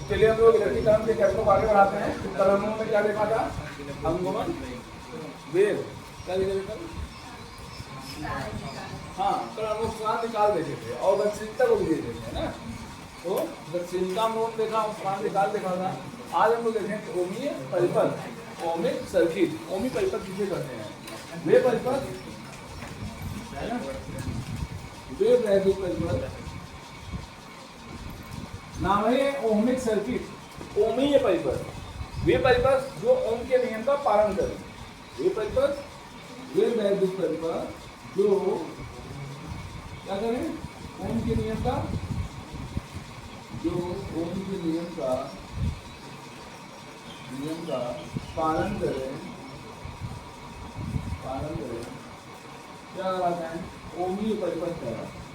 चलिए हम लोग इलेक्ट्रिकल के चैप्टर को आगे बढ़ाते हैं। कलमों में क्या देखा था? अंगुमन वेव क्या लिखे थे? हाँ, कल हम लोग स्वाद निकाल देखे थे और गतिशीलता को भी दे देते हैं ना। तो गतिशीलता हम लोग देखा, स्वाद निकाल देखा था। आज हम लोग देखें ओमीय परिपथ, ओमिक सर्किट। ओमी परिपथ किसे कहते हैं? वे परिपथ है ना, वे वैद्युत परिपथ नाम है ओमिक सर्किट। ओमीय परिपथ वे परिपथ जो ओम के नियम का पालन करें। वे परिपथ, वे वैद्युत परिपथ जो क्या करें? ओम के नियम का, जो ओम के नियम का पालन करें, क्या कराते हैं? ओमीय परिपथ कराते हैं।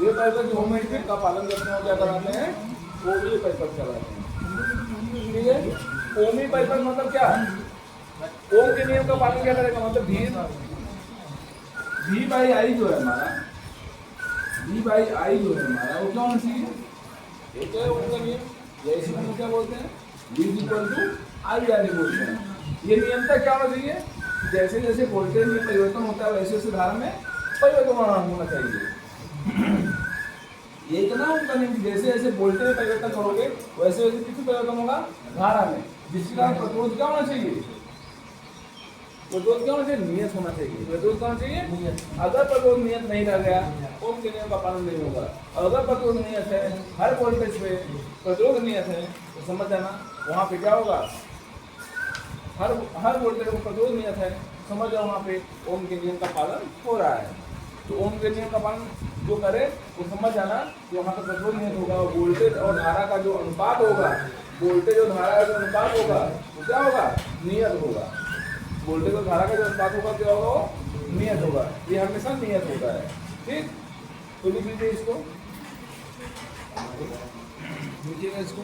ये परिपथ जो ओम का पालन करते हैं क्या कराते हैं? ओमीय परिपथ कराते हैं। ठीक है, ओमीय परिपथ मतलब क्या? ओम के नियम का पालन क्या करेगा? मतलब V बाई आई जो है हमारा, V बाई आई जो है हमारा, वो क्या होना चाहिए? एक है ओम का नियम, या इसी को क्या बोलते हैं? V equal to I R बोलते हैं। ये नियमता क्या होना चाहिए? जैसे जैसे वोल्टेज में परिवर्तन होता है वैसे वैसे धारा में परिवर्तन होना चाहिए। ये इतना उनका नहीं, जैसे जैसे वोल्टेज में परिवर्तन करोगे वैसे वैसे किस परिवर्तन होगा? धारा में। जिसके कारण प्रतिरोध क्या होना चाहिए? प्रतिरोध क्या होना चाहिए? नियत होना चाहिए। प्रतिरोध क्या होना चाहिए? नियत। अगर प्रतिरोध नियत नहीं रह गया, ओम के नियम का पालन नहीं होगा। अगर प्रतिरोध नियत है, हर वोल्टेज पे प्रतिरोध नियत है, तो समझ जाना वहाँ पे क्या होगा? हर वोल्टेज को प्रतिरोध नियत है, समझ जाओ वहाँ पे ओम के नियम का पालन हो रहा है। तो ओम के नियम का पालन जो करे वो समझ जाना कि वहाँ का प्रतिरोध नियत होगा। वोल्टेज और धारा का जो अनुपात होगा, वोल्टेज और धारा का जो अनुपात होगा वो क्या होगा? नियत होगा। वोल्टेज और धारा का जो अनुपात होगा क्या होगा? वो नियत होगा। ये हमेशा नियत होता है। ठीक, तो लिख लीजिए इसको, लिखिएगा इसको।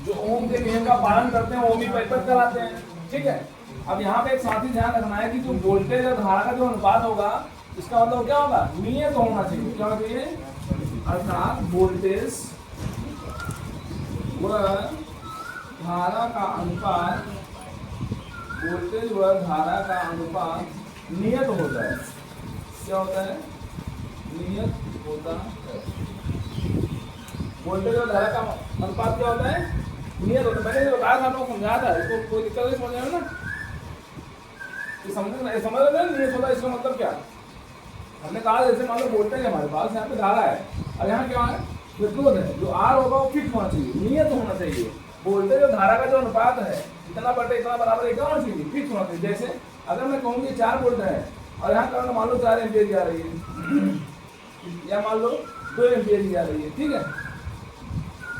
जो ओम के नियम का पालन करते हैं ओमी परिपथ कराते हैं। ठीक है, अब यहाँ पे एक साथ ही ध्यान रखना है कि जो वोल्टेज और धारा का जो अनुपात होगा, इसका मतलब क्या होगा? नियत होना चाहिए। क्या होना चाहिए? अर्थात वोल्टेज व धारा का अनुपात, वोल्टेज व धारा का अनुपात नियत होता है। क्या होता है? नियत होता है। वोल्टेज और धारा का अनुपात क्या होता है? नियत होता है। मैंने बताया था, आपको समझाया था, इसको कोई दिक्कत नहीं समझ में ना? समझ रहे ना? नियत होता है इसका मतलब क्या? हमने कहा जैसे मान लो वोल्टेज है हमारे पास, यहाँ पे धारा है और यहाँ क्या है? प्रतिरोध है। जो आर होगा वो फिक्स होना चाहिए, नियत होना चाहिए। वोल्टेज और धारा का जो अनुपात है, इतना बटे इतना बराबर एक होना चाहिए, फिक्स होना चाहिए। जैसे अगर मैं कहूँगी 4 वोल्ट है और यहाँ करंट मान लो 4 एम्पियर की आ रही है, या मान लो 2 एम्पियर की आ रही है। ठीक है,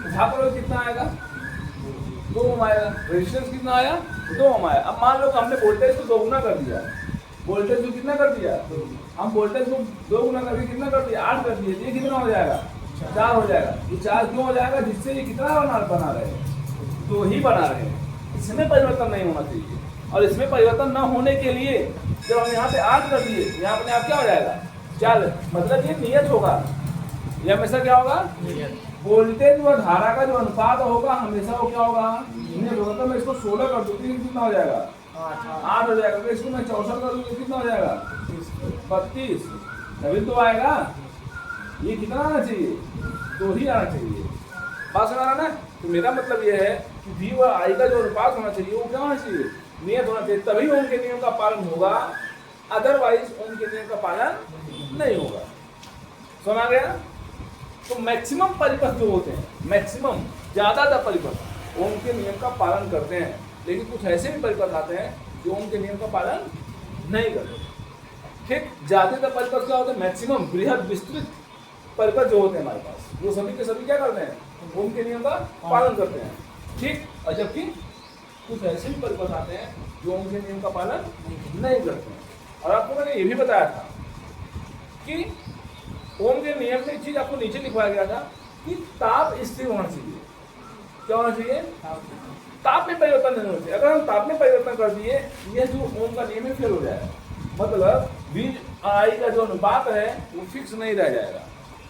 यहाँ पर कितना आएगा? 2 ओम आएगा। रेजिस्टेंस कितना आया? 2 ओम आया। अब मान लो कि हमने वोल्टेज को 2 गुना कर दिया। वोल्टेज को कितना कर दिया? हम वोल्टेज को 2 गुना करके कितना कर दिया? 8 कर दिए। ये कितना हो जाएगा? 4 हो जाएगा। ये 4 क्यों हो जाएगा? जिससे ये कितना बना रहे हैं? 2 ही बना रहे हैं। इसमें परिवर्तन नहीं होना चाहिए। और इसमें परिवर्तन न होने के लिए जब हम यहाँ पे 8 कर दिए, यहाँ अपने आप क्या हो जाएगा? 4। मतलब ये नियत होगा। ये हमेशा क्या होगा? वोल्टेज व धारा का जो अनुपात होगा हमेशा वो क्या होगा? नियत होगा। तो मैं इसको 16 कर दूँ तो कितना हो जाएगा? 8 हो जाएगा। तो इसको मैं 64 कर दूँ तो कितना हो जाएगा? 32। तभी तो आएगा। ये कितना आना चाहिए? 2 ही आना चाहिए। बात समझ रहा ना? तो मेरा मतलब ये है कि V व I का जो अनुपात होना चाहिए वो क्या होना चाहिए? नियत होना चाहिए। तभी ओम के नियम का पालन होगा, अदरवाइज ओम के नियम का पालन नहीं होगा। समझ गया? तो मैक्सिमम परिपथ जो होते हैं, मैक्सिमम ज्यादातर परिपथ ओम के नियम का पालन करते हैं, लेकिन कुछ ऐसे भी परिपथ आते हैं जो ओम के नियम का पालन नहीं करते। ठीक, ज्यादातर परिपथ क्या होते हैं? मैक्सिमम, बृहद, विस्तृत परिपथ जो होते हैं हमारे पास, वो सभी के सभी क्या करते हैं? ओम के नियम का पालन करते हैं। ठीक, और जबकि कुछ ऐसे भी परिपथ आते हैं जो ओम के नियम का पालन नहीं करते हैं। और आपको मैंने ये भी बताया था कि ओम के नियम में एक चीज आपको नीचे लिखवाया गया था कि ताप स्थिर होना चाहिए। क्या होना चाहिए? ताप में परिवर्तन नहीं होना चाहिए। अगर हम ताप में परिवर्तन कर दिए, ये जो ओम का नियम है फेल हो जाएगा। मतलब V और I का जो अनुपात है वो फिक्स नहीं रह जाएगा।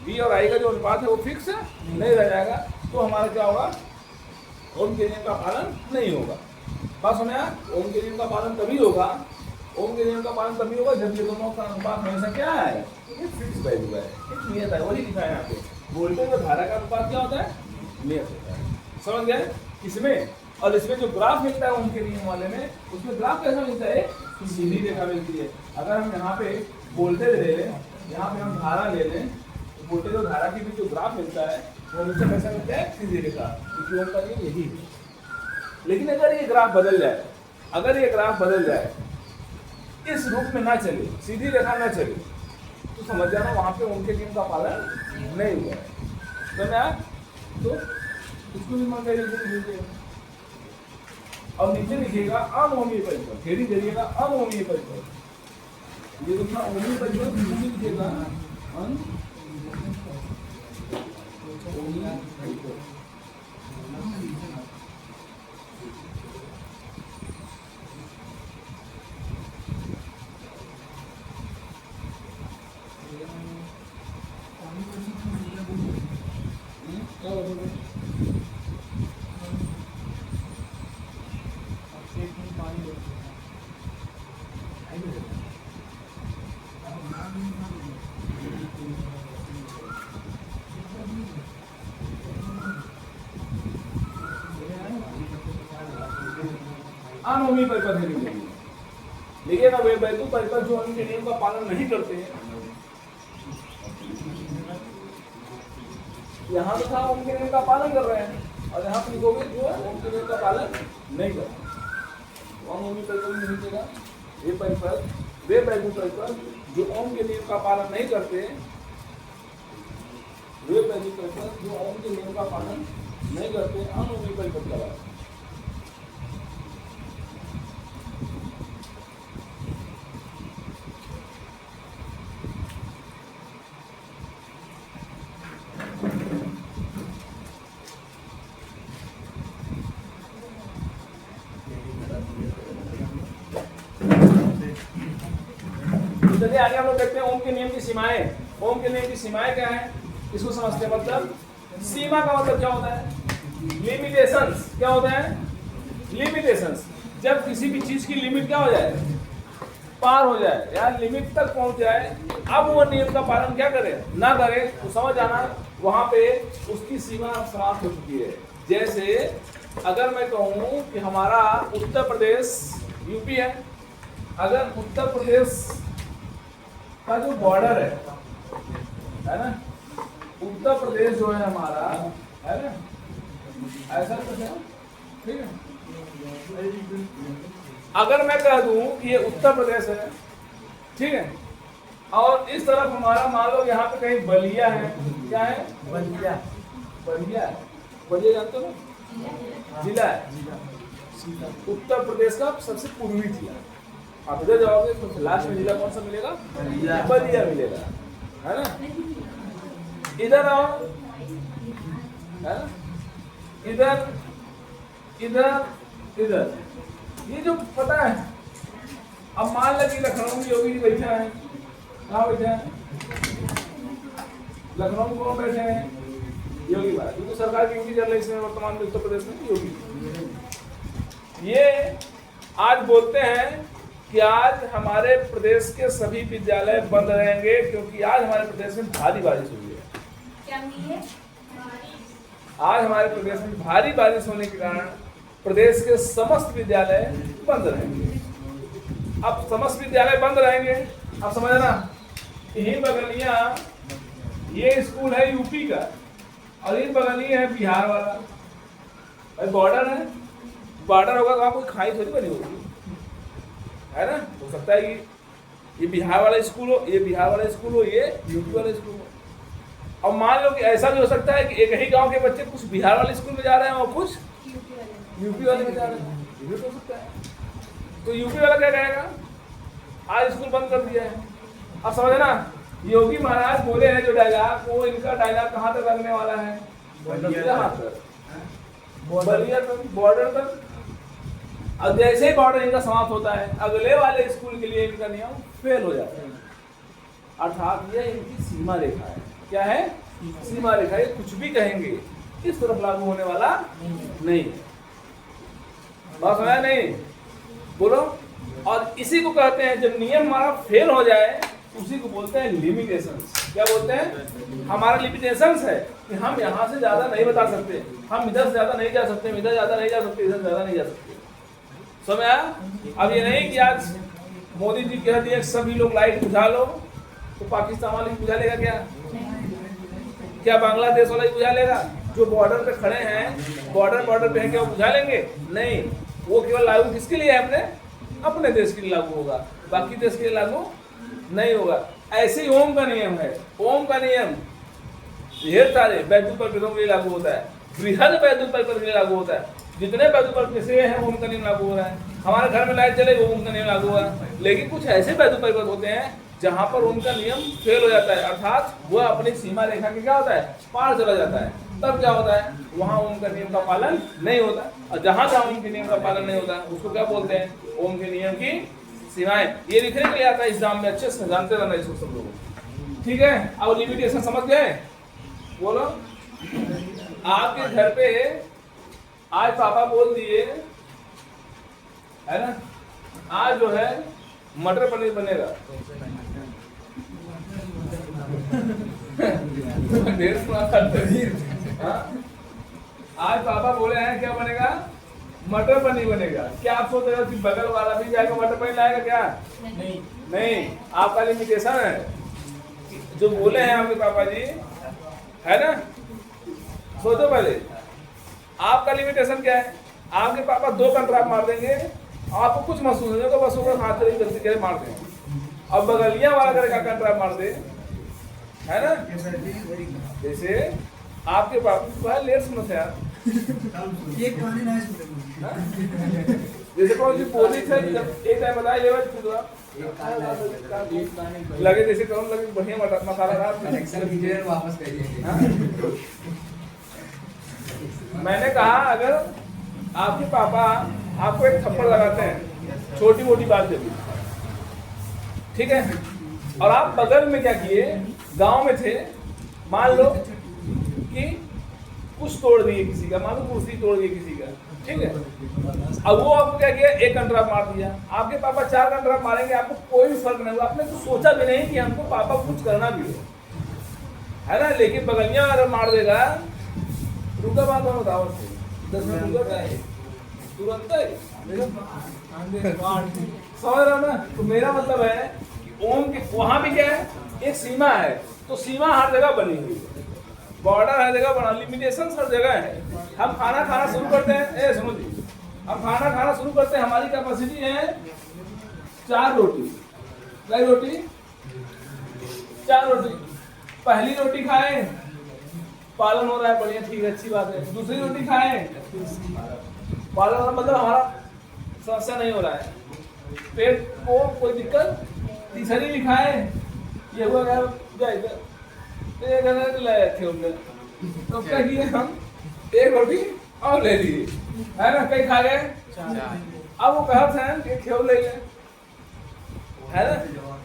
V और I का जो अनुपात है वो फिक्स नहीं रह जाएगा, तो हमारा क्या होगा? ओम के नियम का पालन नहीं होगा। बात सुने आप? ओम के नियम का पालन तभी होगा, ओम के नियम का पालन तभी होगा जब ये दोनों का अनुपात हमेशा क्या है? ये फिक्स वैल्यू है, एक नियत है। वही लिखा है यहाँ पे, वोल्टेज और धारा का अनुपात क्या होता है? नियत होता है। समझ गए? इसमें और इसमें जो ग्राफ मिलता है ओम के नियम वाले में, उसमें ग्राफ कैसा मिलता है? सीधी रेखा मिलती है। अगर हम यहाँ पे वोल्टेज ले लें, यहाँ पे हम धारा ले लें, तो वोल्टेज और धारा के बीच जो ग्राफ मिलता है वो मुझसे कैसा मिलता है? सीधी रेखा, क्योंकि ओम का नियम यही है। लेकिन अगर ये ग्राफ बदल जाए, अगर ये ग्राफ बदल जाए, इस रूप में ना चले, सीधी रेखा ना चले, तो समझ जाना वहां पे ओम के नियम का पालन नहीं हुआ है। तो इसको भी मान लीजिए और नीचे लिखिएगा अनोमीय परिपथ, हेडिंग करिएगा अनोमीय परिपथ। ये कितना ओमीय परिपथ नीचे लिखिएगा अनोमीय परिपथ। अनोमीय परिपथ है लिखिएगा। वे वैद्युत परिपथ जो उनके नियम का पालन नहीं करते हैं, यहाँ तो था ओम के नियम का पालन कर रहे हैं, और यहाँ पे लिखोगे जो ओम के नियम का पालन नहीं कर रहे। अनोमीय परिपथ में लिखिएगा ये परिपथ वे वैद्युत परिपथ जो ओम के नियम का पालन नहीं करते, वे वैद्युत परिपथ जो ओम के नियम का पालन नहीं करते, अनोमीय परिपथ कहलाते हैं। चलिए आगे हम लोग देखते हैं ओम के नियम की सीमाएं। ओम के नियम की सीमाएं क्या है, इसको समझते हैं। मतलब सीमा का मतलब क्या होता है? लिमिटेशंस। क्या होता है? लिमिटेशंस। जब किसी भी चीज की लिमिट क्या हो जाए? पार हो जाए या लिमिट तक पहुंच जाए, अब वो नियम का पालन क्या करे? ना करे, तो समझ आना वहां पे उसकी सीमा समाप्त हो चुकी है। जैसे अगर मैं कहूं कि हमारा उत्तर प्रदेश यूपी है, अगर उत्तर प्रदेश का जो बॉर्डर है ना, उत्तर प्रदेश जो है हमारा, है ना, ऐसा कुछ है, ठीक है। अगर मैं कह दूं कि ये उत्तर प्रदेश है, ठीक है, और इस तरफ हमारा मान लो यहाँ पे कहीं बलिया है। क्या है? बलिया। बलिया है, बलिया जानते हो ना, जिला है उत्तर प्रदेश का सबसे पूर्वी जिला। आप इधर जाओगे तो लास्ट में जिला कौन सा मिलेगा? बलिया मिलेगा, है ना। इधर आओ, है ना, इधर इधर इधर, ये जो पता है। अब मान लगे लखनऊ में योगी जी बैठे हैं, कहाँ बैठे हैं? लखनऊ में कौन बैठे हैं? योगी महाराज, क्योंकि सरकार की ड्यूटी चल रही है इसमें वर्तमान में उत्तर प्रदेश में योगी। ये आज बोलते हैं कि आज हमारे प्रदेश के सभी विद्यालय बंद रहेंगे क्योंकि आज हमारे प्रदेश में भारी बारिश हुई है। क्या हुई है? आज हमारे प्रदेश में भारी बारिश होने के कारण प्रदेश के समस्त विद्यालय बंद रहेंगे। अब समस्त विद्यालय बंद रहेंगे, अब समझना, यही बगलिया ये स्कूल है यूपी का और ये बगलिया है बिहार वाला। भाई बॉर्डर है, बॉर्डर होगा तो कोई खाई थोड़ी बनी होगी, है ना। हो सकता है कि ये बिहार वाला स्कूल हो, ये बिहार वाला स्कूल हो, ये यूपी वाला स्कूल हो। अब मान लो कि ऐसा भी हो सकता है कि एक ही गांव के बच्चे कुछ बिहार वाले स्कूल में जा रहे हैं और कुछ यूपी वाले में जा रहे हैं, ये भी हो सकता है। तो यूपी वाला क्या कहेगा? आज स्कूल बंद कर दिया है। अब समझना, योगी महाराज बोले हैं जो डायलॉग, वो इनका डायलॉग कहाँ तक लगने वाला है? यहाँ तक। बलिया तक, बॉर्डर तक। अब जैसे ही बॉर्डर इनका समाप्त होता है, अगले वाले स्कूल के लिए इनका नियम फेल हो जाता है। अर्थात ये इनकी सीमा रेखा है। क्या है? सीमा रेखा। ये कुछ भी कहेंगे इस तरफ लागू होने वाला नहीं। बात समझा नहीं? बोलो। और इसी को कहते हैं, जब नियम हमारा फेल हो जाए उसी को बोलते हैं लिमिटेशंस। क्या बोलते हैं? हमारा लिमिटेशंस है कि हम यहाँ से ज्यादा नहीं बता सकते, हम इधर से ज्यादा नहीं जा सकते, इधर ज्यादा नहीं जा सकते, इधर ज्यादा नहीं जा सकते। समझ आया? अब ये नहीं कि आज मोदी जी कह दिए सभी लोग लाइट बुझा लो, तो पाकिस्तान वाले बुझा लेगा क्या? क्या बांग्लादेश वाला ही बुझा लेगा? जो बॉर्डर पे खड़े हैं, बॉर्डर पे हैं, क्या वो बुझा लेंगे? नहीं। वो केवल लागू किसके लिए है? अपने देश के लिए लागू होगा, बाकी देश के लिए लागू नहीं होगा। ऐसे ही ओम का नियम है। ओम का नियम ढेर सारे वैद्युत परिपथों के लिए लागू होता है, बृहद वैद्युत परिपथ के लिए लागू होता है। जितने वैद्युत परिपथ से हैं ओम का नियम लागू हो रहा है। हमारे घर में लाइट जलेगी, ओम का नियम लागू हुआ। लेकिन कुछ ऐसे वैद्युत परिपथ होते हैं जहां पर उनका नियम फेल हो जाता है, अर्थात वह अपनी सीमा रेखा के क्या होता है? पार चला जाता है। तब क्या होता है? वहां ओम का नियम का पालन नहीं होता। और जहां ओम के नियम का पालन नहीं होता उसको क्या बोलते हैं? ओम के नियम की सीमाएं। ये लिखने के लिए आता है एग्जाम में, अच्छे से जानते रहना इसको सब लोग। ठीक है? अब लिमिटेशन समझ गए? बोलो। आपके घर पे आज पापा बोल दिए है ना, आज जो है मटर पनीर बनेगा। ढेर सुना था। आज पापा बोले हैं क्या बनेगा? मटर पनीर बनेगा। क्या आप सोच रहे हो कि बगल वाला भी जाएगा मटर पनीर लाएगा क्या? नहीं। आपका लिमिटेशन है जो बोले हैं आपके पापा जी, है ना? सोचो पहले, आपका लिमिटेशन क्या है? आपके पापा 2 कंट्राप मार देंगे, आपको कुछ महसूस नहीं होगा, बस ऊपर हाथ से जल्दी करे मार देंगे। अब बगलिया वाला करेगा कंट्राप मार दे, है ना? जैसे आपके पापा लेट सुनो थे यार, एक कहानी ना सुने। जैसे कौन सी पुलिस है, जब एक टाइम बताया ये लगे जैसे कौन लगे बढ़िया मसाला वापस करिए। मैंने कहा अगर आपके पापा आपको एक थप्पड़ लगाते हैं छोटी मोटी बात पे, ठीक है, और आप बगल में क्या किए, गांव में थे, मान लो कि कुछ तोड़ दिए किसी का, मान लो कुर्सी तोड़ दी किसी का, ठीक है। अब वो आपको क्या किया, एक कंट्राप मार दिया, आपके पापा 4 कंट्राप मारेंगे, आपको कोई भी फर्क नहीं हुआ, आपने तो सोचा भी नहीं कि हमको पापा कुछ करना भी है ना। लेकिन बगलिया अगर मार देगा, रुका बात हम बताओ 10 मिनट रुका तुरंत समझ रहा ना। तो मेरा मतलब है ओम के वहां भी क्या है, एक सीमा है, तो सीमा हर जगह बनी हुई है, बॉर्डर हर जगह बना, लिमिटेशन हर जगह है। हम खाना शुरू करते हैं, सुनो जी, हम खाना शुरू करते हैं, हमारी कैपेसिटी है 4 रोटी, कई रोटी, 4 रोटी। पहली रोटी खाएं, पालन हो रहा है, बढ़िया, ठीक है, अच्छी बात है। दूसरी रोटी खाएं, पालन हो रहा, मतलब हमारा समस्या नहीं हो रहा है, पेट को कोई दिक्कत। तीसरी भी खाएं, ये हुआ क्या तो क्या किए हम, 1 रोटी और ले लिए, है ना, कई खा गए। अब वो कहते हैं कि खेव ले ले, है ना।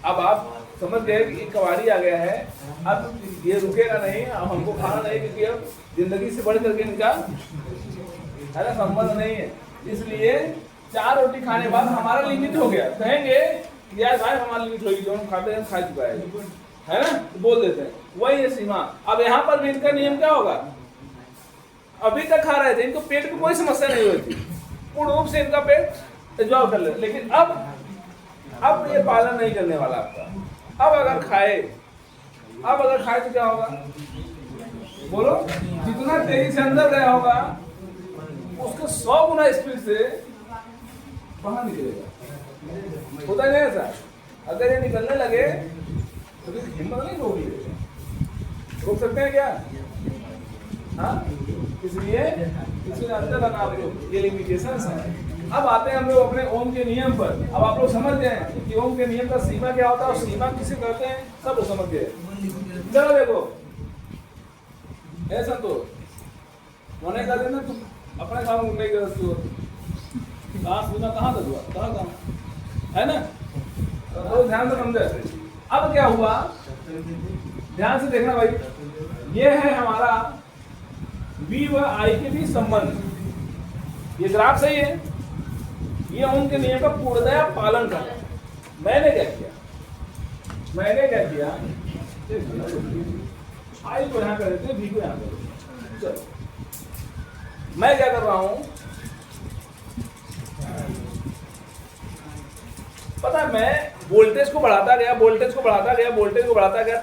अब आप समझ गए कि कबाड़ी आ गया है, अब ये रुकेगा नहीं, अब हमको खाना नहीं, क्योंकि अब जिंदगी से बढ़ करके इनका, है ना, संबंध नहीं है। इसलिए 4 रोटी खाने के बाद हमारा लिमिट हो गया, कहेंगे यार भाई हमारी लिमिट होगी, जो हम खाते हैं खा चुका है ना, तो बोल देते हैं, वही है सीमा। अब यहाँ पर भी इनका नियम क्या होगा, अभी तक खा रहे थे, इनको पेट में कोई समस्या नहीं हुई थी, पूर्ण रूप से इनका पेट एंजॉय कर ले, लेकिन अब ये पालन नहीं करने वाला आपका। अब अगर खाए तो क्या होगा, बोलो, जितना तेजी से अंदर गया होगा उसके 100 गुना स्पीड से बाहर निकलेगा। होता नहीं ऐसा, अगर ये निकलने लगे तो हिम्मत नहीं रोक सकते हैं क्या? हाँ, इसलिए अंदर बना आप लोग, ये लिमिटेशंस है। अब आते हैं हम लोग अपने ओम के नियम पर। अब आप लोग समझ गए कि ओम के नियम का सीमा क्या होता है और सीमा किसे कहते हैं, सब लोग समझ गए। चलो देखो, ऐसा तो होने का देना, अपने काम नहीं कर कहाँ सुना कहाँ तक हुआ कहाँ है ना। तो ध्यान से समझे। अब क्या हुआ ध्यान से देखना भाई, ये है हमारा V व I के बीच संबंध। ये ग्राफ सही है, ये उनके नियम का पूर्णतया पालन कर रहा है। मैंने क्या किया I को यहाँ कर देते V को यहाँ कर देते। चलो मैं क्या कर रहा हूं पता है, मैं वोल्टेज को बढ़ाता गया,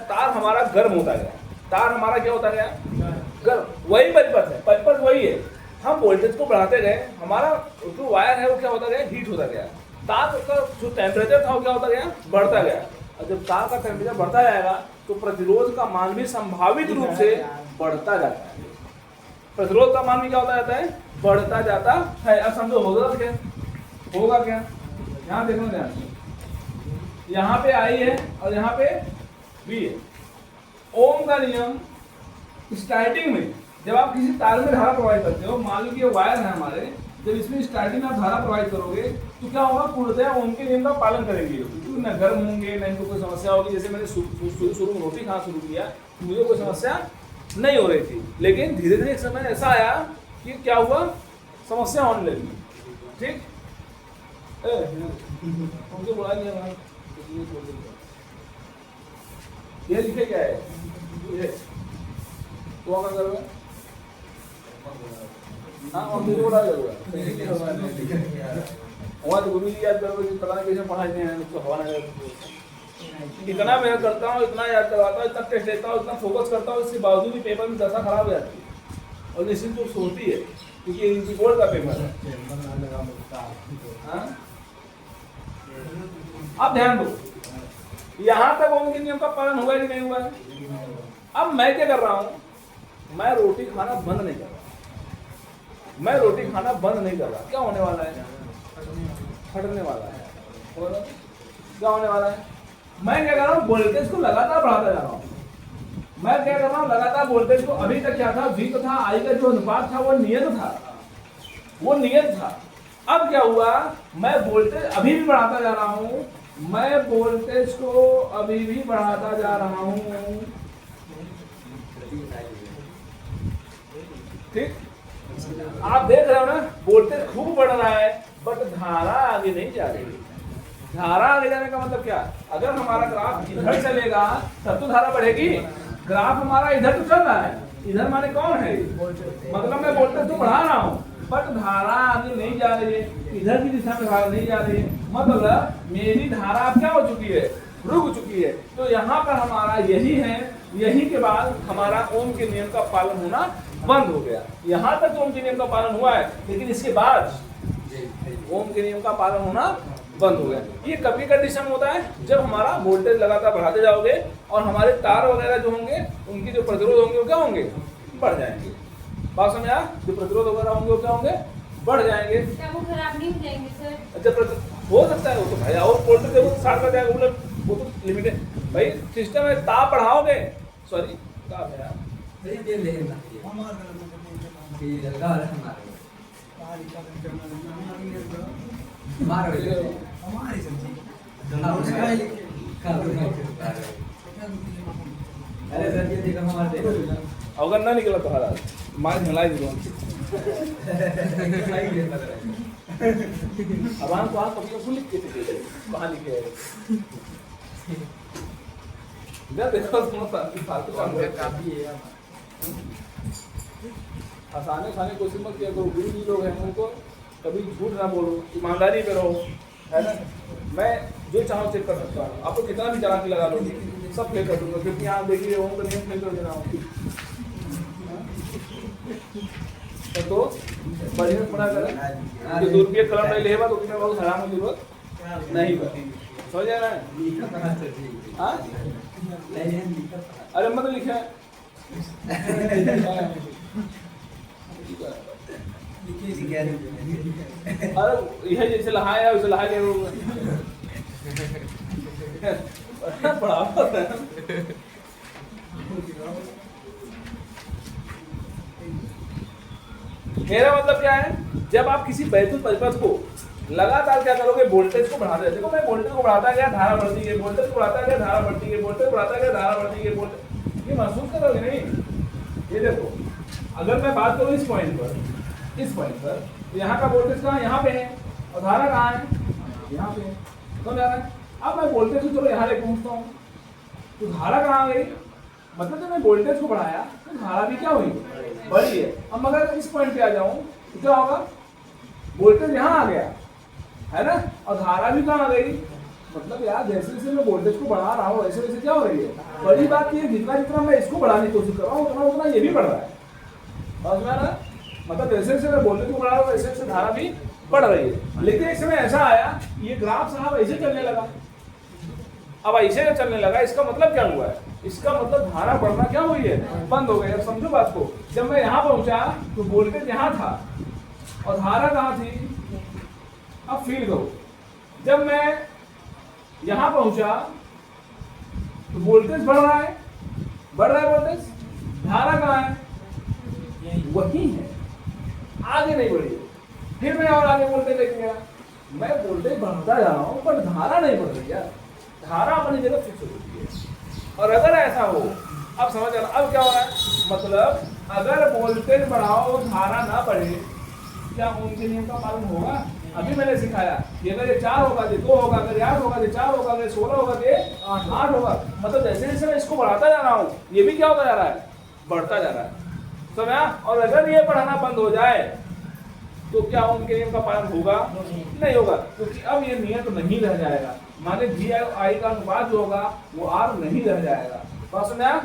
तार हमारा गर्म होता गया, तार हमारा क्या होता गया गर्म। वही परिपथ वही है, हम वोल्टेज को बढ़ाते गए, हमारा जो वायर है वो क्या होता गया हीट होता गया, तार का जो टेम्परेचर था वो क्या होता गया बढ़ता गया। और जब तार का टेम्परेचर बढ़ता जाएगा तो प्रतिरोध का मान भी संभावित रूप से बढ़ता जाता है। प्रतिरोध का मान भी क्या होता जाता है बढ़ता जाता है। अब समझो होगा क्या यहाँ देखो ध्यान से, यहाँ पे I है और यहाँ पे V है। ओम का नियम स्टार्टिंग में जब आप किसी तार में धारा प्रवाहित करते हो, मान लीजिए वायर है हमारे, जब इसमें स्टार्टिंग में आप धारा प्रवाहित करोगे तो क्या होगा पूर्णतया ओम के नियम का पालन करेंगे, क्योंकि न गर्म होंगे न इनको कोई समस्या होगी। जैसे मैंने शुरू में रोटी खाना शुरू किया तो मुझे कोई समस्या नहीं हो रही थी, लेकिन धीरे धीरे एक समय ऐसा आया कि क्या हुआ समस्या होने लगी। ठीक उनको बुला लिया, ये लिखे क्या है ये तो क्या करोगे हाँ और मुझे बोला जाएगा वहाँ तो गुरु जी याद करोगे पता नहीं कैसे पढ़ाते हैं उसको हवा नहीं। इतना मेहनत करता हूँ, इतना याद करवाता हूँ, इतना टेस्ट लेता हूँ, इतना फोकस करता हूँ, इसके बावजूद भी पेपर में दशा खराब हो जाती है और निश्चित रूप से होती है क्योंकि इनकी बोर्ड का पेपर है। अब ध्यान दो, यहाँ तक ओम के नियम का पालन हुआ कि नहीं हुआ है। अब मैं क्या कर रहा हूँ, मैं रोटी खाना बंद नहीं कर रहा, क्या होने वाला है फटने वाला है। क्या होने वाला है, मैं क्या कर रहा हूँ वोल्टेज को लगातार बढ़ाता जा रहा हूँ। मैं क्या कर रहा हूँ लगातार वोल्टेज को, अभी तक क्या था V तथा I का जो अनुपात था वो नियत था। अब क्या हुआ, मैं वोल्टेज अभी भी बढ़ाता जा रहा हूँ, मैं वोल्टेज को अभी भी बढ़ाता जा रहा हूँ। ठीक आप देख रहे हो ना, वोल्टेज खूब बढ़ रहा है बट धारा आगे नहीं जा रही। धारा आगे जाने का मतलब क्या, अगर हमारा ग्राफ इधर चलेगा तब तो धारा बढ़ेगी। ग्राफ हमारा इधर तो चल रहा है, इधर माने कौन है, मतलब मैं वोल्टेज तो बढ़ा रहा हूँ बट धारा आगे नहीं जा रही है, इधर की दिशा में धारा नहीं जा रही है, मतलब मेरी धारा क्या हो चुकी है रुक चुकी है। तो यहाँ पर हमारा यही है, यही के बाद हमारा ओम के नियम का पालन होना बंद हो गया। यहाँ तक ओम के नियम का पालन हुआ है, लेकिन इसके बाद ओम के नियम का पालन होना बंद हो गया। ये कभी कंडीशन होता है जब हमारा वोल्टेज लगातार बढ़ाते जाओगे और हमारे तार वगैरह जो होंगे उनकी जो प्रतिरोध होंगे वो क्या होंगे बढ़ जाएंगे। बात समझ आया, जो प्रतिरोध वगैरह होंगे वो क्या होंगे बढ़ जाएंगे। क्या वो खराब नहीं हो जाएंगे सर? अच्छा हो सकता है वो तो भाई, और वोल्टेज देखो 60 कर जाएगा, मतलब वो तो लिमिट है भाई। सिस्टम में ताप बढ़ाओगे, सॉरी ताप है यार अगर ना निकला तो हालात मार झलाई दो। अब हम तो आप कभी लिख के थे कहाँ लिखे हैं जब देखो तुम फालतू काम काफी है। आसानी खाने कोशिश मत किया करो, गुरु जी लोग हैं उनको कभी झूठ ना बोलो, ईमानदारी पे रहो, है ना। मैं जो चाहूँ चेक कर सकता हूँ, आपको कितना भी चालाकी लगा लो सब फेल कर दूंगा, क्योंकि आप देखिए ओम का नियम फेल कर देना हो तो बढ़िया पढ़ा करें। जो दुरुपयोग कलम नहीं लेगा तो उसमें बहुत हैरान की जरूरत नहीं पड़ती, समझ आ रहा है। अरे मत लिखा अरे यह जैसे लहाया वैसे लहा गया पढ़ा मेरा मतलब क्या है, जब आप किसी वैद्युत परिपथ को लगातार क्या करोगे, वोल्टेज को बढ़ाते रहते। देखो मैं वोल्टेज को बढ़ाता गया, धारा बढ़ती गई, वोल्टेज को बढ़ाता गया, धारा बढ़ती गई, वोल्टेज बढ़ाता गया, धारा बढ़ती गई, वोल्टेज, ये महसूस करोगे नहीं। ये देखो, अगर मैं बात करूं इस पॉइंट पर, तो यहाँ का वोल्टेज कहाँ, यहाँ पे है, और धारा कहाँ है, यहाँ पे है। समझ आ रहा है? अब मैं वोल्टेज को चलो यहाँ लेके पहुँचता हूँ, तो धारा कहाँ गई, मतलब जब मैं वोल्टेज को बढ़ाया तो धारा भी क्या हुई, बढ़ी है। अब अगर इस पॉइंट पे आ जाऊं तो क्या होगा, वोल्टेज यहाँ आ गया है ना, और धारा भी कहाँ आ गई। मतलब यार जैसे जैसे मैं वोल्टेज को बढ़ा रहा हूँ वैसे वैसे क्या हो रही है, बड़ी बात ये जितना जितना मैं इसको बढ़ाने की कोशिश कर रहा हूँ उतना उतना ये भी बढ़ रहा है। समझ में आ रहा है? मतलब जैसे जैसे मैं वोल्टेज को बढ़ा रहा हूँ वैसे वैसे धारा भी बढ़ रही है। लेकिन एक समय ऐसा आया, ये ग्राफ साहब ऐसे चलने लगा। अब ऐसे चलने लगा, इसका मतलब क्या हुआ है, इसका मतलब धारा बढ़ना क्या हुई है, बंद हो गई। अब समझो बात को, जब मैं यहाँ पहुंचा तो वोल्टेज यहाँ था और धारा कहाँ थी। अब फील करो, जब मैं यहाँ पहुंचा तो वोल्टेज बढ़ रहा है वोल्टेज, धारा कहाँ है, वही है, आगे नहीं बढ़ी। फिर मैं और आगे वोल्टेज लेके गया, मैं वोल्टेज बढ़ता जा रहा हूँ पर धारा नहीं बढ़ रही यार, धारा अपनी जगह फिक्स हो चुकी है। और अगर ऐसा हो, अब समझ आना, अब क्या हो रहा है, मतलब अगर वोल्टेज बढ़ाओ धारा ना बढ़े, क्या उनके नियम का पालन होगा। अभी मैंने सिखाया कि अगर ये 4 होगा तो 2 होगा, अगर 8 होगा तो 4 होगा, अगर 16 होगा तो 8 होगा। मतलब जैसे जैसे मैं इसको बढ़ाता जा रहा हूँ ये भी क्या होता जा रहा है, बढ़ता जा रहा है। समझा? और अगर ये बढ़ाना बंद हो जाए तो क्या उनके नियम का पालन होगा, नहीं होगा, क्योंकि अब ये नियत नहीं रह जाएगा। माने भी आई का अनुपात जो होगा वो आर नहीं रह जाएगा। बात समझा?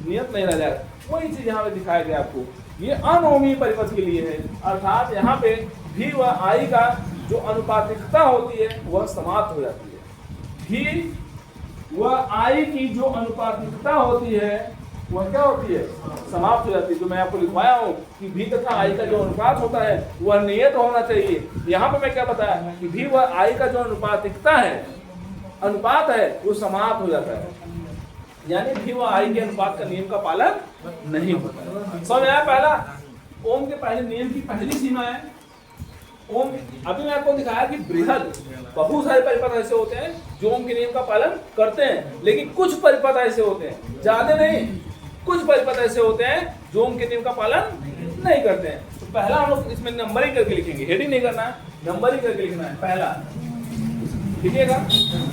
नियत नहीं रह जाएगा। वही चीज यहाँ पे दिखाया गया आपको, ये अनोमी परिपथ के लिए है, अर्थात यहाँ पे भी व आई का जो अनुपातिकता होती है वह समाप्त हो जाती है। भी व आई की जो अनुपातिकता होती है वह क्या होती है, समाप्त हो जाती है। जो मैं आपको लिखवाया हूँ कि भी तथा आई का जो अनुपात होता है वह नियत होना चाहिए। यहाँ पे मैं क्या बताया कि भी व आई का जो अनुपातिकता है, अनुपात है, वो समाप्त हो जाता है, यानी भी व आई के अनुपात का नियम का पालन नहीं होता। समझ आया? पहला ओम के पहले नियम की पहली सीमा है ओम। अभी मैं आपको दिखाया कि बृहद बहुत सारे परिपथ ऐसे होते हैं जो ओम के नियम का पालन करते हैं, लेकिन कुछ परिपथ ऐसे होते हैं, ज्यादा नहीं, कुछ परिपथ ऐसे होते हैं जो ओम के नियम का पालन नहीं करते हैं। तो पहला हम लोग इसमें नंबरिंग करके लिखेंगे, हेडिंग नहीं करना है, नंबरिंग करके लिखना है। पहला लिखिएगा,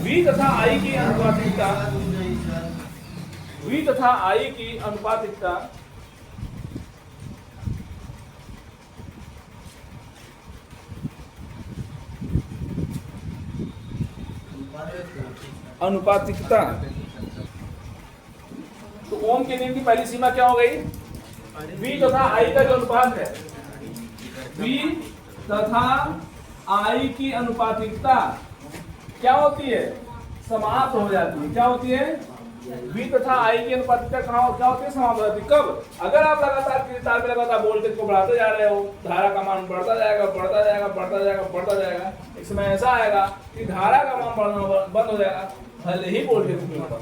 वी तथा आई की अनुपातिकता, वी तथा आई की अनुपातिकता अनुपातिकता। तो ओम के नियम की पहली सीमा क्या हो गई, V तथा I का जो अनुपात है, V तथा I की अनुपातिकता क्या होती है, समाप्त हो जाती है। क्या होती है, V तथा I की अनुपातिकता क्या होती है, समाप्त हो जाती है। कब? अगर आप लगातार पे लगातार वोल्टेज को बढ़ाते जा रहे हो, धारा का मान बढ़ता जाएगा, बढ़ता जाएगा, बढ़ता जाएगा, बढ़ता जाएगा। एक समय ऐसा आएगा कि धारा का मान बढ़ना बंद हो जाएगा, भले ही वोल्टेज को।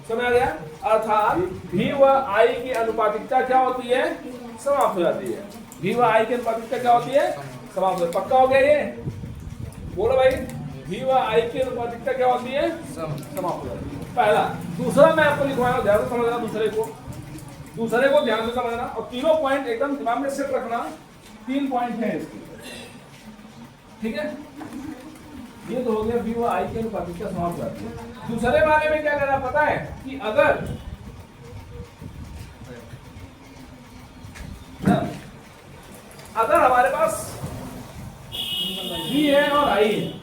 समझ आ गया? अर्थात V व I की अनुपातिकता क्या होती है, समाप्त हो जाती है। V व I की अनुपातिकता क्या होती है, समाप्त हो जाती है। पक्का हो गया ये? बोलो भाई, V व I की अनुपातिकता क्या होती है, समाप्त हो जाती है। पहला। दूसरा मैं आपको लिखवाऊंगा, ध्यान से समझना, दूसरे को ध्यान से समझना, और तीनों पॉइंट एकदम दिमाग में सेट रखना। 3 पॉइंट है इसके, ठीक है? ये तो हो गया V व I की अनुपातिकता समाप्त हो जाती है। दूसरे वाले में क्या करना पता है कि अगर हमारे पास V है और I है,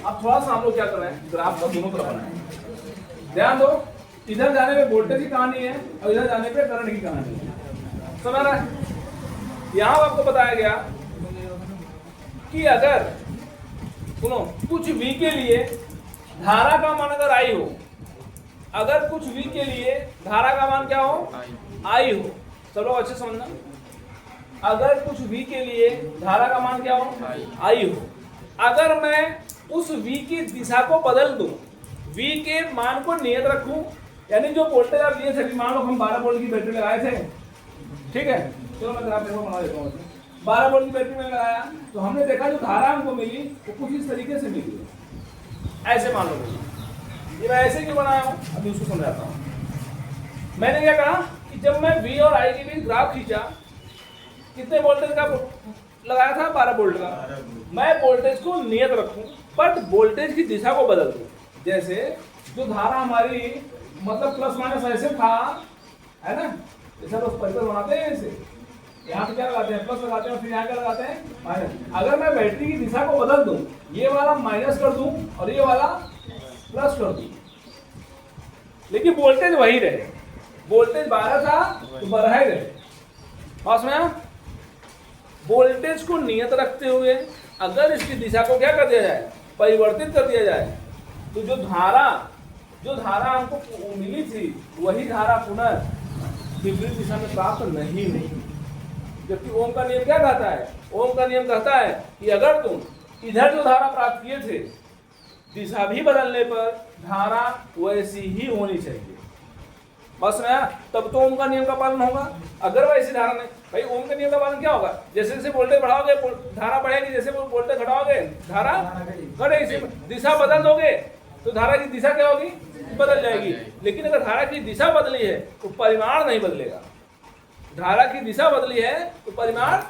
अब थोड़ा सा हम लोग क्या कर रहे हैं, ग्राफ को दोनों तरफ बनाएं। ध्यान दो, इधर जाने पे वोल्टेज की कहानी है और इधर जाने पे करंट की कहानी है। समझ रहा है? यहां आपको बताया गया कि अगर सुनो, कुछ V के लिए धारा का मान अगर I हो, अगर कुछ V के लिए धारा का मान क्या हो, I हो। सब लोग अच्छे समझना, अगर कुछ V के लिए धारा का मान क्या हो, I हो, अगर मैं उस V की दिशा को बदल दूं, V के मान को नियत रखूं, यानी जो वोल्टेज आप लिए थे, मान लो हम 12 वोल्ट की बैटरी लगाए थे, ठीक है, चलो मैं ग्राफ देखो बना देता हूँ। 12 वोल्ट की बैटरी में लगाया तो हमने देखा जो धारा हमको मिली वो कुछ इस तरीके से मिली, ऐसे मान लो। ये मैं ऐसे क्यों बनाया हूँ अभी उसको समझाता हूँ। मैंने क्या कहा कि जब मैं V और I के बीच ग्राफ खींचा, कितने वोल्टेज का लगाया था? 12 वोल्ट का। मैं वोल्टेज को नियत रखूं बट वोल्टेज की दिशा को बदल दूं। जैसे जो धारा हमारी मतलब प्लस माइनस ऐसे था, है ना, जैसे लोग परिपथ बनाते हैं ऐसे, यहाँ पे क्या लगाते हैं? प्लस लगाते हैं, फिर यहाँ क्या लगाते हैं? माइनस। अगर मैं बैटरी की दिशा को बदल दूं, ये वाला माइनस कर दूं और ये वाला प्लस कर दूं, लेकिन वोल्टेज वही रहे। वोल्टेज 12 था तो 12 ही रहे। पास में वोल्टेज को नियत रखते हुए अगर इसकी दिशा को क्या कर दिया जाए? परिवर्तित कर दिया जाए, तो जो धारा हमको मिली थी वही धारा पुनः विपरीत दिशा में प्राप्त नहीं हुई। जबकि ओम का नियम क्या कहता है? ओम का नियम कहता है कि अगर तुम इधर जो धारा प्राप्त किए थे, दिशा भी बदलने पर धारा वैसी ही होनी चाहिए। बस में तब तो ओम का नियम का पालन होगा। अगर वैसी धारा नहीं, भाई ओम के नियम का पालन क्या होगा? जैसे जैसे वोल्टेज बढ़ाओगे धारा बढ़ेगी, जैसे वोल्टेज घटाओगे धारा घटेगी। दिशा बदल दोगे तो धारा की दिशा क्या होगी? बदल जाएगी। लेकिन अगर धारा की दिशा बदली है तो परिमाण नहीं बदलेगा। धारा की दिशा बदली है तो परिमाण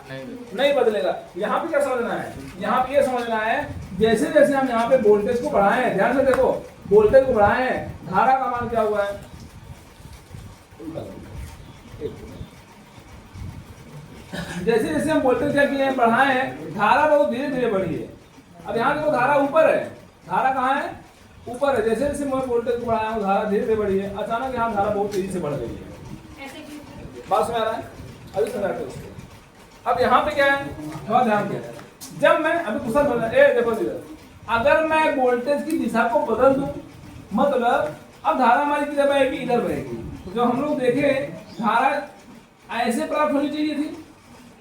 नहीं बदलेगा। यहाँ पे क्या समझना है? यहाँ पे ये समझना है, जैसे जैसे हम यहाँ पे वोल्टेज को बढ़ाए हैं, ध्यान से देखो, वोल्टेज को बढ़ाए हैं, धारा का मान क्या हुआ है? जैसे जैसे हम वोल्टेज क्या किए हैं? बढ़ाए हैं, धारा बहुत धीरे धीरे बढ़ी है। अब यहाँ देखो धारा ऊपर है, धारा कहाँ है? ऊपर है। जैसे जैसे मैं वोल्टेज को बढ़ाया हूँ धारा धीरे धीरे बढ़ी है, अचानक यहाँ धारा बहुत तेजी से बढ़ गई है। बात समझ आ रहा है? अभी समझाते उसको। अब यहाँ पे क्या है, थोड़ा ध्यान दो। जब मैं अभी दूसरा बोलना, देखो इधर, अगर मैं वोल्टेज की दिशा को बदल दूं, मतलब अब धारा हमारी किधर बहेगी? इधर बहेगी। तो जो हम लोग देखे धारा ऐसे प्राप्त होनी चाहिए थी।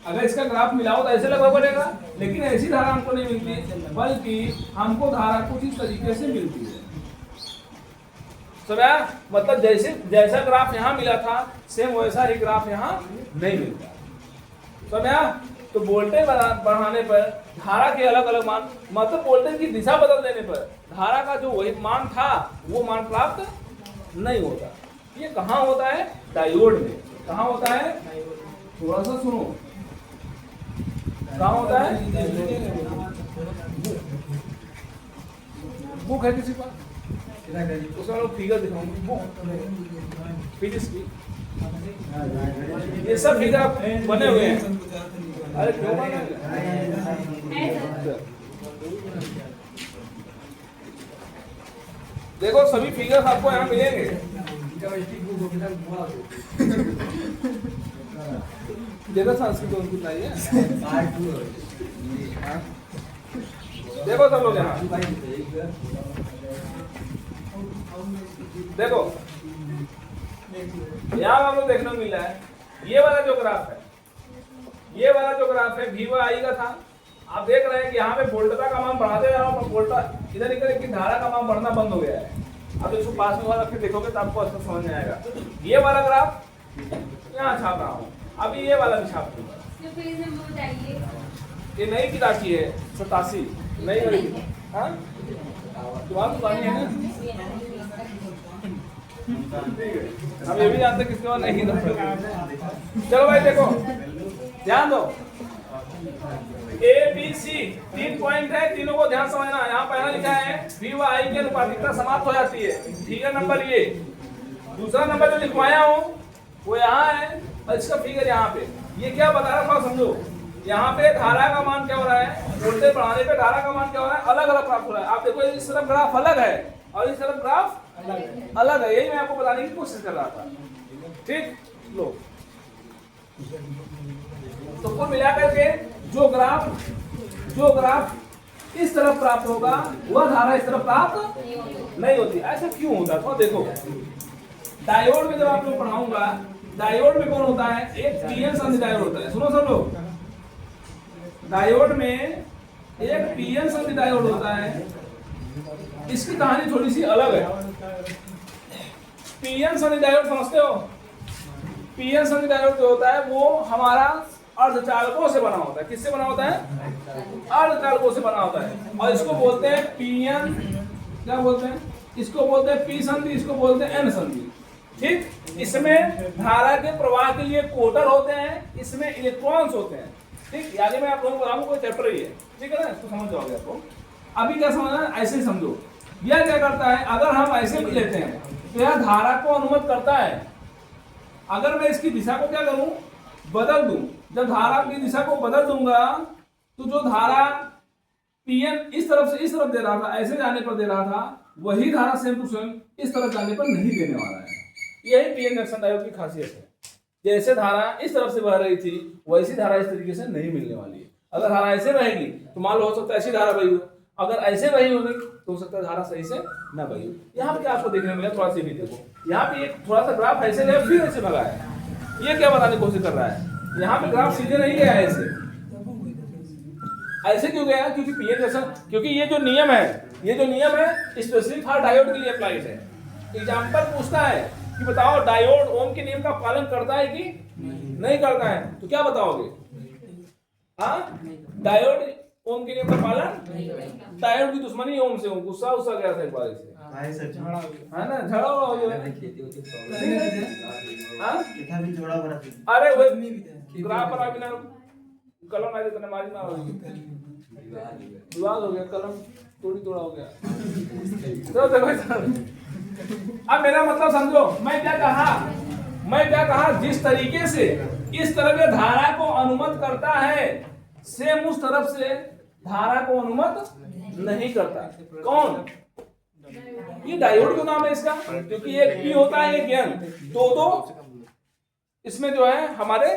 अगर इसका ग्राफ मिलाओ तो ऐसे लगभग बनेगा, लेकिन ऐसी धारा हमको नहीं मिलती, बल्कि हमको धारा कुछ इस तरीके से मिलती है। समझा? मतलब जैसा ग्राफ यहाँ मिला था सेम वैसा ही ग्राफ यहाँ नहीं मिलता। समझा? तो वोल्टेज बढ़ाने पर धारा के अलग अलग मान, मतलब वोल्टेज की दिशा बदल देने पर धारा का जो वही मान था वो मान प्राप्त नहीं होता। ये कहाँ होता है? डायोड में। कहाँ होता है? थोड़ा सा सुनो, कहाँ होता है? बुक है किसी पास? उसमें लोग फिगर दिखाऊंगी, बुक फिजिक्स की, ये सब फिगर बने हुए हैं। अरे क्यों बने? देखो सभी फिगर आपको यहाँ मिलेंगे। देखो संस्कृत उनको चाहिए। देखो सब लोग यहाँ देखो, यहाँ हम लोग देखने को मिला है, ये वाला जो ग्राफ है, ये वाला जो ग्राफ है V व I का था। आप देख रहे हैं कि यहाँ पे वोल्टता का मान बढ़ाते जा रहा हूँ, वोल्टा इधर इधर की धारा का मान बढ़ना बंद हो गया है। अब इसको पास में वाला फिर देखोगे तो आपको अच्छा समझ में आएगा। ये वाला ग्राफ यहाँ छाप रहा हूँ, अभी ये वाला भी छाप दूंगा। ये नई किताब की है 87 नई वाली। हाँ तुम्हारा दुकानी है ना? हम ये भी जानते किसके बाद नहीं। चलो भाई देखो, ध्यान दो, ABC 3 पॉइंट है, तीनों को ध्यान समझना। यहाँ पहला लिखा है V व I की अनुपातिकता समाप्त हो जाती है, फिगर नंबर ये। दूसरा नंबर जो लिखवाया हूँ वो यहाँ है और इसका फिगर यहाँ पे। ये क्या बता रहा था समझो, यहाँ पे धारा का मान क्या हो रहा है? वोल्टेज बढ़ाने पे धारा का मान क्या हो रहा है? अलग अलग प्राप्त हो रहा है। आप देखो इस तरफ ग्राफ अलग है और इस तरफ ग्राफ अलग है। यही मैं आपको बताने की कोशिश कर रहा था। ठीक लो, तो कुल मिलाकर के जो ग्राफ इस तरफ प्राप्त होगा वह धारा इस तरफ प्राप्त नहीं होती। ऐसा क्यों होता है? तो देखो डायोड में जब आप लोग पढ़ाऊंगा, डायोड में कौन होता है? एक पीएन संधि डायोड होता है। सुनो सब लोग, डायोड में एक पीएन संधि डायोड होता है, इसकी कहानी थोड़ी सी अलग है। पीएन संधि डायोड समझते हो? पीएन संधि डायोड जो होता है वो हमारा अर्धचालकों से बना होता है। किससे बना होता है? अर्धचालकों से बना होता है। और इसको बोलते हैं पीएन, क्या बोलते हैं? इसको बोलते हैं पी संधि, इसको बोलते हैं एन संधि। ठीक, इसमें धारा के प्रवाह के लिए कोटर होते हैं, इसमें इलेक्ट्रॉन्स होते हैं। ठीक, आगे मैं आप लोगों को बताऊंगा, कोई चैप्टर ही है, ठीक है ना, इसको समझ जाओगे आपको। अभी क्या समझना है, ऐसे ही समझो। यह क्या करता है, अगर हम ऐसे भी लेते हैं तो यह धारा को अनुमत करता है। अगर मैं इसकी दिशा को क्या करूं, बदल दूं, जब धारा की दिशा को बदल दूंगा तो जो धारा पीएन इस तरफ से इस तरफ दे रहा था, ऐसे जाने पर दे रहा था, वही धारा सेम टू सेम इस तरफ जाने पर नहीं देने वाला है। यही पीएन जंक्शन डायोड की खासियत है। जैसे धारा इस तरफ से बह रही थी, वैसी धारा इस तरीके से नहीं मिलने वाली है। अगर धारा ऐसे बहेगी तो मान लो हो सकता है ऐसी धारा बही हो, अगर ऐसे बही होगी तो हो सकता है धारा सही से न बही हो। यहाँ पे क्या आपको देखने मिला, थोड़ा सा भी देखो, यहाँ पे एक थोड़ा सा ग्राफ ऐसे गया फिर ऐसे भगा है। ये क्या बताने की कोशिश कर रहा है, यहाँ पे ग्राफ सीधे नहीं गया है, ऐसे क्यों गया? क्योंकि पीएन जंक्शन, क्योंकि ये जो नियम है स्पेसिफिक हर डायोड के लिए अप्लाइड है। एग्जांपल पूछता है कि बताओ डायोड ओम के नियम का पालन करता है कि नहीं करता है, तो क्या बताओगे? हाँ, डायोड ओम के नियम का पालन, डायोड की दुश्मनी ओम से, गुस्सा गया था एक बार इसे, है ना, झगड़ा हो गया। अरे वो ग्राफ बना बिना कलम आ जाता, मारी ना विवाद हो गया, कलम तोड़ा हो गया। तो देखो, अब मेरा मतलब समझो, मैं क्या कहा, जिस तरीके से इस तरफ धारा को अनुमत करता है, सेम उस तरफ से धारा को अनुमत नहीं करता। कौन? ये डायोड क्यों नाम है इसका? क्योंकि एक पी होता है, एक एन, दो इसमें जो है हमारे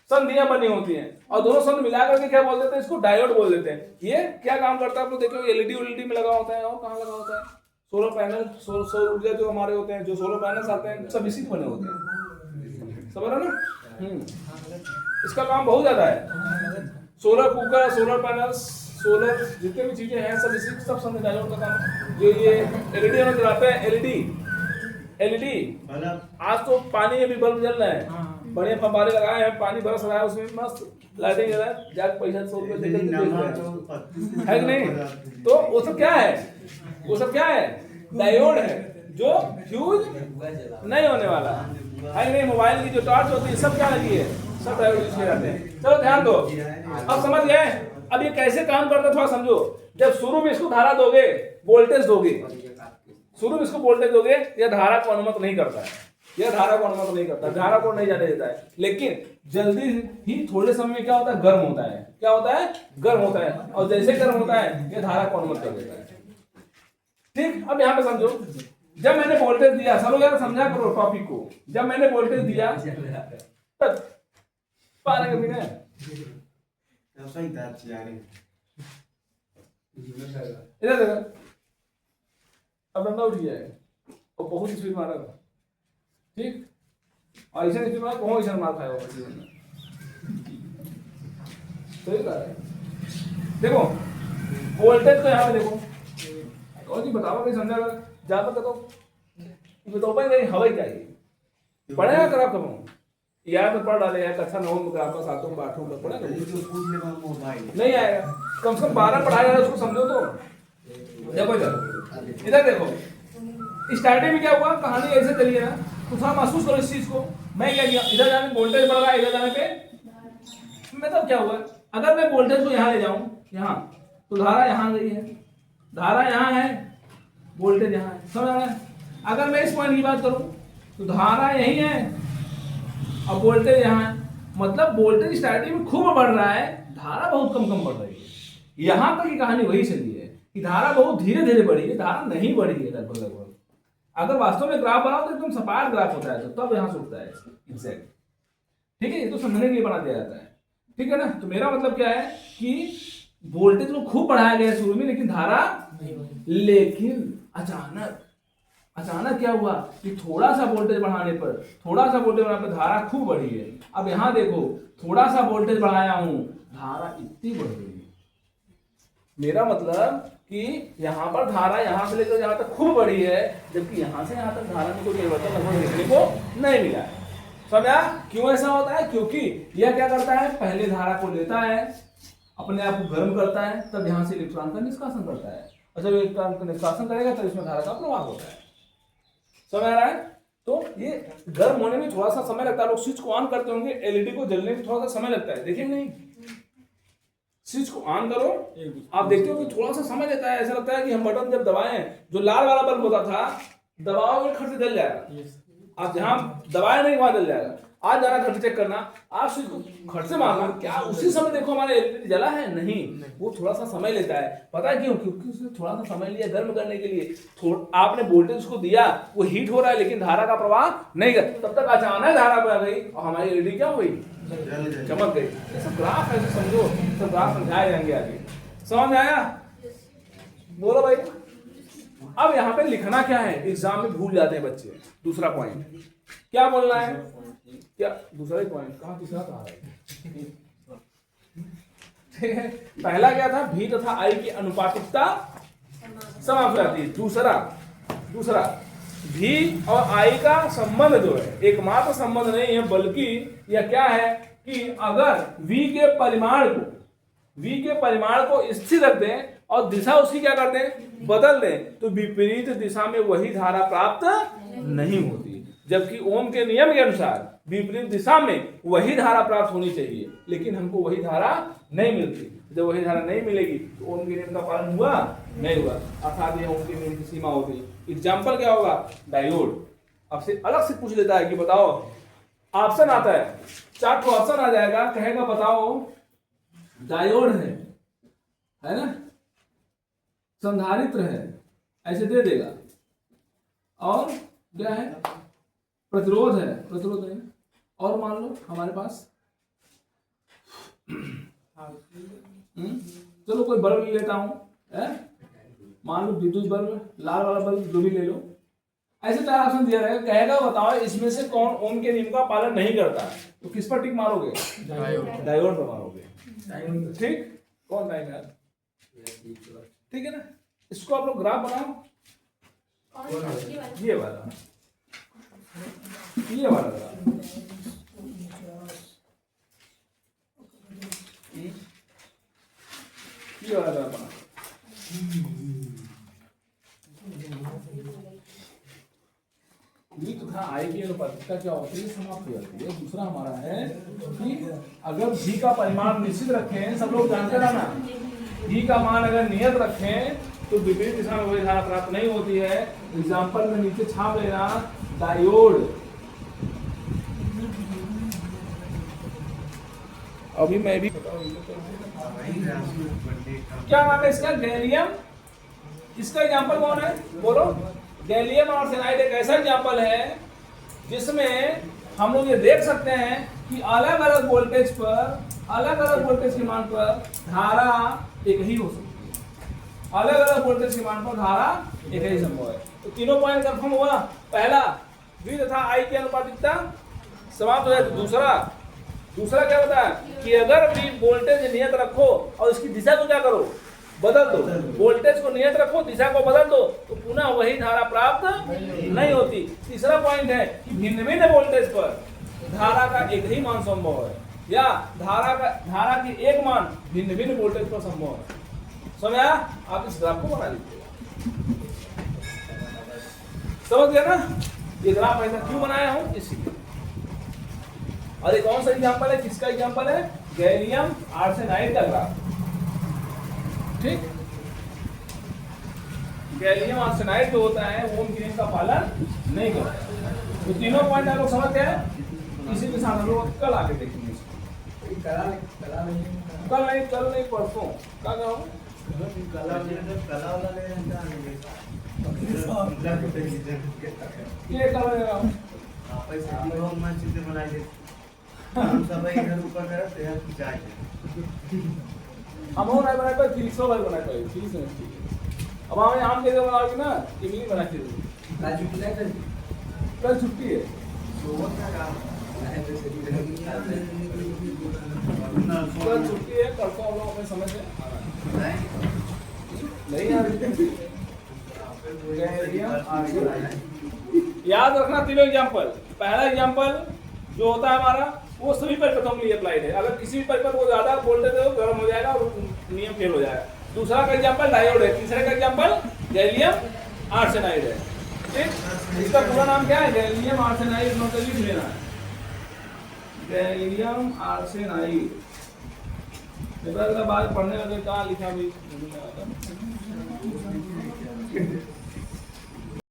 संधियां बनी होती हैं, और दोनों संधि मिलाकर के क्या बोल देते हैं, इसको डायोड बोल देते हैं। ये क्या काम करता है आप लोग देखो, एलईडी में लगा होता है, और कहाँ लगा होता है, सोलर पैनल, सौर ऊर्जा जो हमारे होते हैं, जो सोलर पैनल्स आते हैं, सब इसी बने होते हैं, समझ रहे ना? इसका काम बहुत ज्यादा है। Solar cooker, solar panels, solar जितने भी चीजें हैं, सब इसी सब संधि डायोड का काम। जो ये एलईडी में जलाते हैं, एलईडी आज तो पानी में भी बल्ब जल रहे हैं, बढ़िया फव्वारे लगाए हैं, पानी बरस रहा है, उसमें मस्त लाइटिंग जल रहा है, जाके पैसा 100 रुपए देकर देख रहे हैं, है कि नहीं? तो वो सब क्या है, डायोड है, जो फ्यूज नहीं होने वाला है कि नहीं? मोबाइल की जो टॉर्च होती है, सब क्या लगी है, सब डायोड यूज किए जाते हैं। चलो ध्यान दो, अब समझ गए। अब ये कैसे काम करता है थोड़ा समझो। जब शुरू में इसको धारा दोगे, वोल्टेज दोगे, शुरू में इसको वोल्टेज दोगे, यह धारा को अनुमत नहीं करता है, यह धारा को अनुमत नहीं करता, धारा को नहीं जाने देता है। लेकिन जल्दी ही थोड़े समय में क्या होता है, गर्म होता है। क्या होता है? गर्म होता है, और जैसे गर्म होता है यह धारा को अनुमत कर देता है। ठीक, अब यहाँ पे समझो, जब मैंने वोल्टेज दिया, सब लोग यार समझा करो टॉपिक को, जब मैंने वोल्टेज दिया पाने के बिना इधर देखो, अब डंडा उठ गया है और बहुत स्पीड मारा था, ठीक, और ऐसा स्पीड मारा, बहुत ऐसा मार खाया होगा जीवन में। सही कहा है। देखो वोल्टेज तो यहाँ पे देखो, और जी बताओ कहीं समझा कर ज्यादा तो बताओ भाई, नहीं हवा ही चाहिए, पढ़ेगा कर आप कब यार तो पढ़ डाले यार, अच्छा 9 में ग्राफ का 7 में 8 में पढ़ेगा नहीं आएगा, कम से कम 12 पढ़ाया जाए, उसको समझो तो। देखो इधर देखो, स्टार्टिंग में क्या हुआ, कहानी ऐसे चली है ना, तो थोड़ा महसूस करो इस चीज को। मैं क्या किया, इधर जाने वोल्टेज बढ़ रहा है, इधर जाने पे मतलब क्या हुआ, अगर मैं वोल्टेज को यहाँ ले जाऊं, यहाँ तो धारा यहाँ गई है, धारा यहाँ है, वोल्टेज यहाँ है, समझ आ रहा है? अगर मैं इस पॉइंट की बात करूं तो धारा यही है और वोल्टेज यहाँ है, मतलब वोल्टेज स्टार्टिंग में खूब बढ़ रहा है, धारा बहुत कम बढ़ रही है। यहाँ तक की कहानी वही चली है कि धारा बहुत धीरे धीरे बढ़ी है, धारा नहीं बढ़ी है लगभग। अगर वास्तव में ग्राफ बनाओ तो एकदम सपाट ग्राफ होता है, तो तब यहाँ से उठता है एग्जैक्ट, ठीक है, ये तो समझने के लिए बना दिया जाता है, ठीक है ना। तो मेरा मतलब क्या है कि वोल्टेज को खूब बढ़ाया गया शुरू में, लेकिन धारा, लेकिन अचानक क्या हुआ कि थोड़ा सा वोल्टेज बढ़ाने पर धारा खूब बढ़ी है। अब यहाँ देखो, थोड़ा सा वोल्टेज बढ़ाया हूं, धारा इतनी बढ़ गई है, मेरा मतलब कि यहाँ पर धारा यहाँ से लेकर यहाँ तक खूब बड़ी है, जबकि यहाँ से यहाँ तक धारा में कोई परिवर्तन लगभग देखने को नहीं मिला है। समझा क्यों ऐसा होता है? क्योंकि यह क्या करता है, पहले धारा को लेता है, अपने आप को गर्म करता है, तब यहाँ से इलेक्ट्रॉन का निष्कासन करता है, और जब इलेक्ट्रॉन का निष्कासन करेगा तब इसमें धारा का प्रवाह होता है। समझ आ रहा है? तो ये गर्म होने में थोड़ा सा समय लगता है। लोग स्विच को ऑन करते होंगे, एलईडी को जलने में थोड़ा सा समय लगता है, देखेंगे नहीं? स्विच को ऑन करो, आप देखते हो कि थोड़ा सा समय लेता है। ऐसा लगता है कि हम बटन जब दबाएं, जो लाल वाला बल्ब होता था, दबाओगे खट से जल जाएगा। आप जहां दबाए नहीं वहां जल जाएगा। आज जरा खट चेक करना, आप स्विच को खट से मारना, क्या उसी समय देखो हमारा एलईडी जला है? नहीं, वो थोड़ा सा समय लेता है। पता है क्यों? क्योंकि उसने थोड़ा सा समय लिया गर्म करने के लिए। आपने वोल्टेज उसको दिया, वो हीट हो रहा है, लेकिन धारा का प्रवाह नहीं कर, तब तक अचानक धारा बढ़ गई और हमारी एलईडी क्या हुई? चमक गई। ये सब ग्राफ ऐसे समझो, सब ग्राफ समझाए जाएंगे आगे। समझ में आया? बोलो भाई। अब यहाँ पे लिखना क्या है, एग्जाम में भूल जाते हैं बच्चे। दूसरा पॉइंट क्या बोलना है? क्या दूसरा ही पॉइंट कहाँ, तीसरा कहाँ है? ठीक है, पहला क्या था, भी तथा आई की अनुपातिकता समाप्त हो जाती है। दूसरा भी और आई का संबंध जो है एकमात्र संबंध नहीं है, बल्कि यह क्या है कि अगर v के परिमाण को स्थिर रख दें और दिशा उसकी क्या कर दें, बदल दें, तो विपरीत दिशा में वही धारा प्राप्त नहीं होती। जबकि ओम के नियम के अनुसार विपरीत दिशा में वही धारा प्राप्त होनी चाहिए, लेकिन हमको वही धारा नहीं मिलती। जब वही धारा नहीं मिलेगी तो ओम के नियम का पालन हुआ नहीं हुआ, अर्थात ये ओम के नियम की सीमा होती। एग्जाम्पल क्या होगा, डायोड। आपसे अलग से पूछ लेता है कि बताओ, ऑप्शन आता है, 4 ठो ऑप्शन आ जाएगा, कहेगा बताओ डायोड है ना, संधारित्र है, ऐसे दे देगा, और क्या है, प्रतिरोध है, और मान लो हमारे पास चलो कोई बल्ब ले लेता हूं, मान लो विद्युत बल्ब, लाल वाला बल्ब जो भी ले लो, ऐसे 4 ऑप्शन दिया रहेगा, कहेगा बताओ इसमें से कौन ओम के नियम का पालन नहीं करता, तो किस पर टिक मारोगे? डायोड पर मारोगे। ठीक, कौन टाइम है? ठीक है ना, इसको आप लोग ग्राफ बनाओ, ये वाला ग्राफ, ये वाला ग्राफ बनाओ। तथा आई की अनुपातिकता क्या होती है, समाप्त हो जाती है। दूसरा हमारा है कि अगर भी का परिमाण निश्चित रखें, सब लोग जानते रहना, भी का मान अगर नियत रखें तो विपरीत दिशा में वही धारा प्राप्त नहीं होती है। एग्जाम्पल में नीचे छाप लेना, डायोड। अभी मैं भी क्या नाम है इसका, गैलियम। इसका एग्जाम्पल कौन है, बोलो? गैलियम आर्सेनाइड एक ऐसा एग्जाम्पल है जिसमें हम लोग ये देख सकते हैं कि अलग अलग वोल्टेज के मान पर धारा एक ही हो सकती है। अलग अलग वोल्टेज के मान पर धारा एक ही संभव है। तो तीनों पॉइंट कंफर्म हुआ। पहला, V तथा I की अनुपातिकता समाप्त हो जाए। दूसरा क्या होता है कि अगर भी वोल्टेज नियत रखो और इसकी दिशा को क्या करो, बदल दो। वोल्टेज को नियत रखो, दिशा को बदल दो, तो पुनः वही धारा प्राप्त नहीं होती। तीसरा पॉइंट है कि भिन्न भिन्न वोल्टेज पर धारा का एक ही मान संभव है, या धारा की एक मान भिन्न भिन्न वोल्टेज पर संभव है। समझ आया? आप इस ग्राफ को बना लीजिएगा। समझ गया ना? ये ग्राफ ऐसा क्यों बनाया हूं, इसलिए। और एक कौन सा एग्जांपल है, किसका एग्जांपल है? गैलियम आर्सेनाइड का ग्राफ। ठीक, गैलियम आर्सेनाइड जो होता है ओम के नियम का पालन नहीं करता। तो तीनों पॉइंट आप लोग समझ गए। इसी के साथ हम लोग कल आगे देखेंगे। कल नहीं परसों क्या कहूँ, ये कल ले रहा हूँ। हम और नहीं बनाए पर 300 बार बनाए पर 30 मिनट। अब हमें आम कैसे बनाओगे ना, इमली बना के दो। कल छुट्टी है, कल छुट्टी है, परसों हम लोग अपने समय से नहीं यार गैलियम आर्सेनाइड। याद रखना तीनों एग्जांपल। पहला एग्जांपल जो होता है हमारा वो सभी परिपथों के लिए अप्लाइड है। अगर किसी भी परिपथ को ज्यादा वोल्टेज दो गर्म हो जाएगा और नियम फेल हो जाएगा। दूसरा का एग्जांपल डायोड है। तीसरे का एग्जांपल गैलियम आर्सेनाइड है। ठीक, इसका पूरा नाम क्या है? Gallium arsenide. नोट लिख लेना है, गैलियम आर्सेनाइड। अगला बात पढ़ने लगे कहाँ लिखा भी